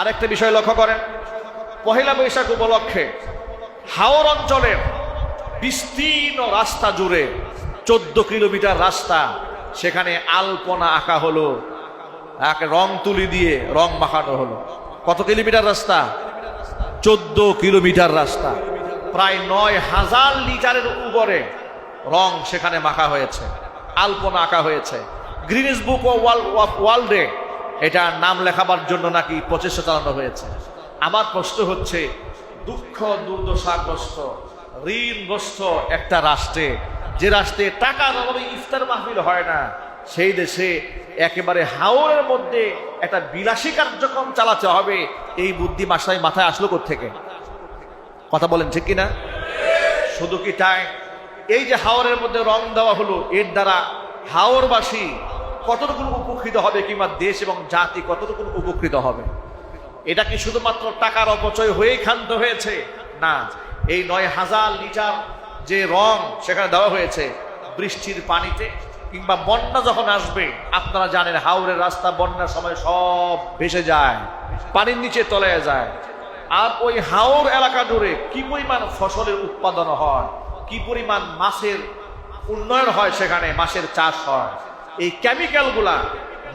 আরেকটা বিষয় লক্ষ্য করেন, পহেলা বৈশাখ উপলক্ষে হাওর অঞ্চলের বিস্তীর্ণ রাস্তা জুড়ে 14 কিলোমিটার রাস্তা, সেখানে আলপনা আঁকা হলো, রং তুলি দিয়ে রং মাখানো হলো। কত কিলোমিটার রাস্তা? 14 কিলোমিটার রাস্তা, প্রায় 9000 লিটারের উপরে রং সেখানে মাখা হয়েছে, আলপনা আঁকা হয়েছে। গ্রিনিস বুক অফ ওয়ার্ল্ডে এটা নাম লেখাবার জন্য নাকি প্রচেষ্টা চালানো হয়েছে। আমার প্রশ্ন হচ্ছে, দুঃখ দুর্দশাগ্রস্ত ঋণগ্রস্ত একটা রাষ্ট্রে, যে রাষ্ট্রে টাকার অভাবে ইফতার মাহফিল হয় না, সেই দেশে একেবারে হাওরের মধ্যে একটা বিলাসী কার্যক্রম চালাতে হবে, এই বুদ্ধি মাথায় আসলো কোত্থেকে? কথা বলেন ঠিক কিনা? শুধু কি তাই, এই যে হাওরের মধ্যে রং দেওয়া হলো, এর দ্বারা হাওরবাসী কতটুকু উপকৃত হবে, কিংবা দেশ এবং জাতি কতটুকু উপকৃত হবে? এটা কি শুধুমাত্র টাকার অপচয় হয়েই ক্ষান্ত হয়েছে? না, এই 9000 লিটার যে রং সেখানে দেওয়া হয়েছে, বৃষ্টির পানিতে কিংবা বন্যা যখন আসবে, আপনারা জানেন হাওরের রাস্তা বন্যার সময় সব ভেসে যায়, পানির নিচে তলায় যায়। আর ওই হাওর এলাকা জুড়ে কি পরিমাণ ফসলের উৎপাদন হয়, কি পরিমাণ মাছের উন্নয়ন হয়, সেখানে মাছের চাষ হয়। এই কেমিক্যাল গুলা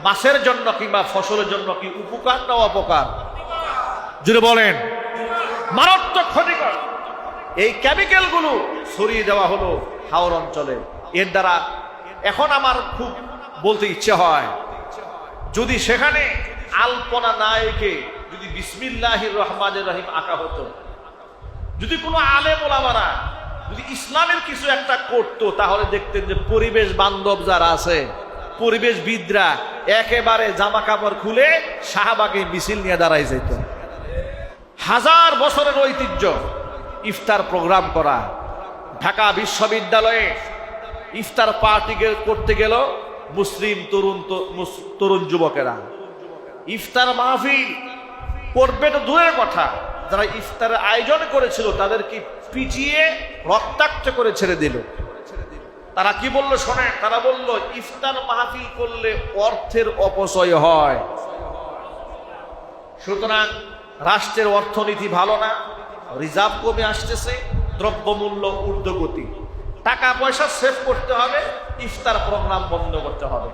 মাছের জন্য কিংবা ফসলের জন্য কি উপকার না অপকার? জুড়ে বলেন। মারাত্মক ক্ষতিকর এই কেমিক্যাল গুলো ছড়িয়ে দেওয়া হলো হাওর অঞ্চলে। এর দ্বারা এখন আমার খুব বলতে ইচ্ছে হয়, যদি সেখানে আলপনা না এঁকে যদি বিসমিল্লাহির রহমানির রহিম আঁকা হতো, যদি কোনো আলেম ওলামারা যদি ইসলামের কিছু একটা করতো, তাহলে দেখতেন যে পরিবেশ বান্ধব যারা আছে, পরিবেশবিদরা একেবারে জামা কাপড় খুলে শাহবাগে মিছিল নিয়ে দাঁড়াই যেত। 1000 বছরের ঐতিহ্য ইফতার প্রোগ্রাম করা। ঢাকা বিশ্ববিদ্যালয়ে ইফতার পার্টি করতে গেল মুসলিম তরুণ যুবকেরা, ইফতার মাহফিল করবে তো দূরের কথা, যারা ইফতারের আয়োজন করেছিল তাদেরকে পিটিয়ে রক্তাক্ত করে ছেড়ে দিল। তারা কি বললো শোনেন, তারা বলল ইফতার মাহফিল করলে অর্থের অপচয় হয়, সুতরাং রাষ্ট্রের অর্থনীতি ভালো না, রিজার্ভ কমে আসতেছে, দ্রব্যমূল্য ঊর্ধ্বগতি, টাকা পয়সা সেভ করতে হবে, ইফতার প্রোগ্রাম বন্ধ করতে হবে।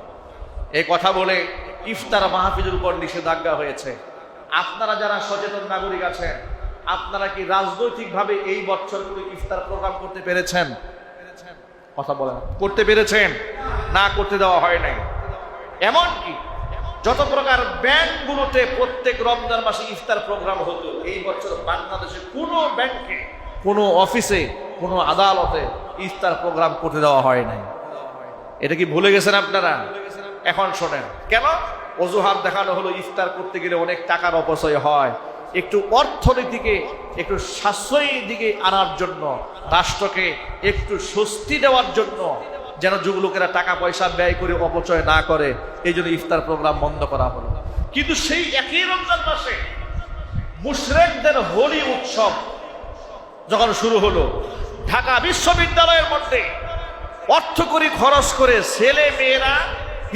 এই কথা বলে ইফতার মাহফিলের উপর নিষেধাজ্ঞা হয়েছে। আপনারা যারা সচেতন নাগরিক আছেন, আপনারা কি রাজনৈতিকভাবে এই বছর কোনো ইফতার প্রোগ্রাম করতে পেরেছেন? কথা বলেন, করতে পেরেছেন? না, করতে দেওয়া হয় নাই। এমনকি যত প্রকার ব্যাংকগুলোতে প্রত্যেক রমজান মাসে ইফতার প্রোগ্রাম হতো, এই বছর বাংলাদেশে কোনো ব্যাংকে, কোনো অফিসে, কোনো আদালতে ইফতার প্রোগ্রাম করতে দেওয়া হয় নাই। এটা কি ভুলে গেছেন আপনারা? এখন শোনেন, কেন অজুহাত দেখানো হলো ইফতার করতে গেলে অনেক টাকার অপচয় হয়। একটু অর্থনীতিকে একটু সাশ্রয়ী দিকে আনার জন্য, রাষ্ট্রকে একটু স্বস্তি দেওয়ার জন্য, যেন যুবলোকেরা টাকা পয়সা ব্যয় করে অপচয় না করে, এই জন্য ইফতার প্রোগ্রাম বন্ধ করা হলো। কিন্তু সেই একই রমজান মাসে মুশরিকদের হোলি উৎসব যখন শুরু হলো, ঢাকা বিশ্ববিদ্যালয়ের মধ্যে অর্থকড়ি খরচ করে ছেলে মেয়েরা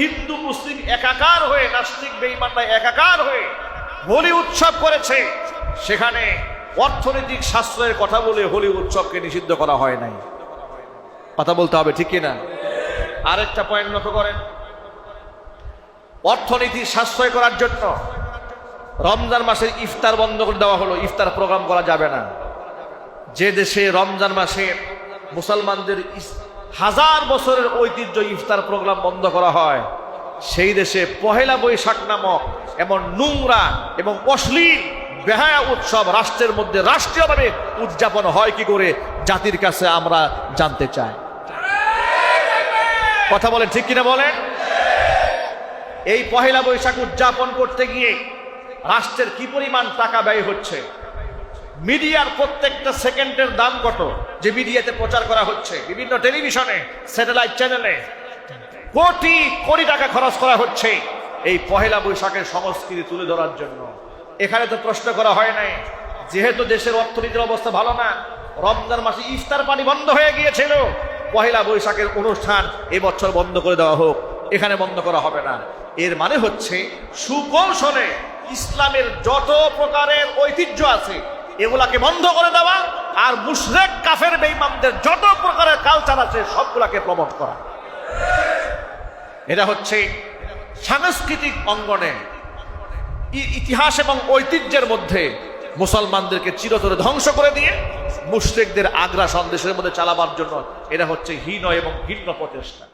হিন্দু মুসলিম একাকার হয়ে, নাস্তিক বেঈমানরা একাকার হয়ে হোলি উৎসব করেছে। সেখানে অর্থনৈতিক সাশ্রয়ের কথা বলে হোলি উৎসবকে নিষিদ্ধ করা হয় নাই। কথা বলতে হবে ঠিক কিনা? আরেকটা পয়েন্ট লক্ষ্য করেন, অর্থনীতি সাশ্রয় করার জন্য রমজান মাসে ইফতার বন্ধ করে দেওয়া হলো, ইফতার প্রোগ্রাম করা যাবে না। যে দেশে রমজান মাসে মুসলমানদের 1000 বছরের ঐতিহ্য ইফতার প্রোগ্রাম বন্ধ করা হয়, সেই দেশে পহেলা বৈশাখ নামক এমন নোংরা এবং অশ্লীল বেহায়া উৎসব রাষ্ট্রের মধ্যে রাষ্ট্রীয়ভাবে উদযাপন হয় কি করে, জাতির কাছে আমরা জানতে চাই। কথা বলেন ঠিক কিনা বলেন? এই পহেলা বৈশাখ উদযাপন করতে গিয়ে রাষ্ট্রের কি পরিমাণ টাকা ব্যয় হচ্ছে, মিডিয়ার প্রত্যেকটা সেকেন্ডের দাম কত, যে মিডিয়াতে প্রচার করা হচ্ছে, বিভিন্ন টেলিভিশনে, স্যাটেলাইট চ্যানেলে কোটি কোটি টাকা খরচ করা হচ্ছে এই পহেলা বৈশাখের সংস্কৃতি তুলে ধরার জন্য। এখানে তো প্রশ্ন করা হয় নাই, যেহেতু দেশের অর্থনীতির অবস্থা ভালো না, রমজান মাসে ইফতার পানি বন্ধ হয়ে গিয়েছিল, পহেলা বৈশাখের অনুষ্ঠান এবছর বন্ধ করে দেওয়া হোক, এখানে বন্ধ করা হবে না। এর মানে হচ্ছে সুকৌশলে ইসলামের যত প্রকারের ঐতিহ্য আছে এগুলাকে বন্ধ করে দেওয়া, আর মুশরিক কাফের বেঈমানদের যত প্রকারের কালচার আছে সবগুলাকে প্রমোট করা। এটা হচ্ছে সাংস্কৃতিক অঙ্গনে ইতিহাস এবং ঐতিহ্যের মধ্যে মুসলমানদেরকে চিরতরে ধ্বংস করে দিয়ে মুশরিকদের আগ্রাসন দেশের মধ্যে চালাবার জন্য এটা হচ্ছে হীন এবং ঘৃণ্য প্রচেষ্টা।